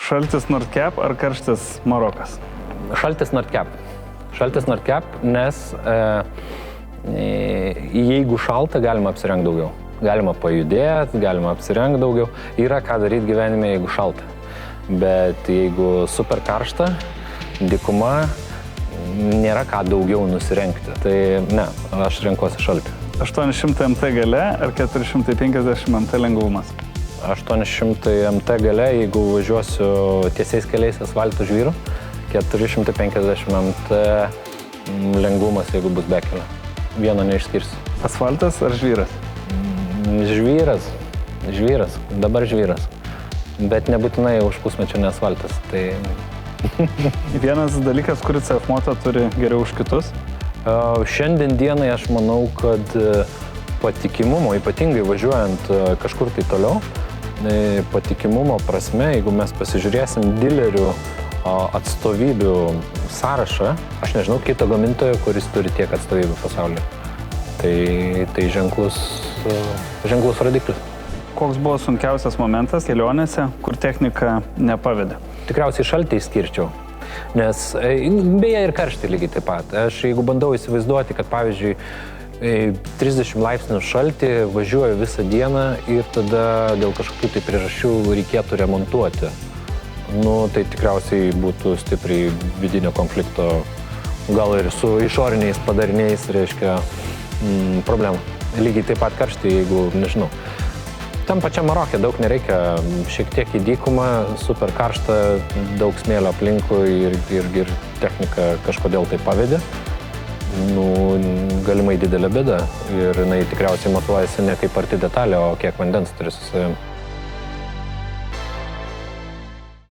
Šaltis Nordcap ar karštis Marokas? Šaltis Nordcap. Šaltis Nordcap, nes jeigu šalta, galima apsirengti daugiau. Galima pajudėti, galima apsirengti daugiau. Yra ką daryti gyvenime, jeigu šalta. Bet jeigu super karšta, dykuma, nėra ką daugiau nusirengti. Tai ne, aš renkuosi šaltį. 800 MT gale ar 450 MT lengvumas? 800 MT gale, jeigu važiuosiu tiesiais keliais asfalto žvyru, 450 MT lengvumas, jeigu bus bekelio. Vieno neišskirsiu. Asfaltas ar žvyras? Žvyras. Dabar žvyras. Bet nebūtinai už pusmečio ne asfaltas. Tai... Vienas dalykas, kurį CF Moto turi geriau už kitus? Šiandien dienai aš manau, kad patikimumo, ypatingai važiuojant kažkur tai toliau, patikimumo prasme, jeigu mes pasižiūrėsim dilerių atstovybių sąrašą, aš nežinau kito gamintojo, kuris turi tiek atstovybių pasaulyje. Tai ženklus rodiklis. Koks buvo sunkiausias momentas kelionėse, kur technika nepavedė? Tikriausiai šaltį išskirčiau. Nes, beje, ir karštį lygiai taip pat. Aš jeigu bandau įsivaizduoti, kad pavyzdžiui 30 laipsnių šaltį važiuoju visą dieną ir tada dėl kažkokių tai priežasčių reikėtų remontuoti. Tai tikriausiai būtų stipriai vidinio konflikto, gal ir su išoriniais padariniais, reiškia, problemų. Lygiai taip pat karštį, jeigu, nežinau. Tam pačiam Maroke daug nereikia, šiek tiek į dykumą, super karšta, daug smėlio aplinkui ir technika kažkodėl tai pavedė. Galimai didelė bėda ir jinai tikriausiai matuojasi ne kaip arti detalė, o kiek vandens turi su savimi.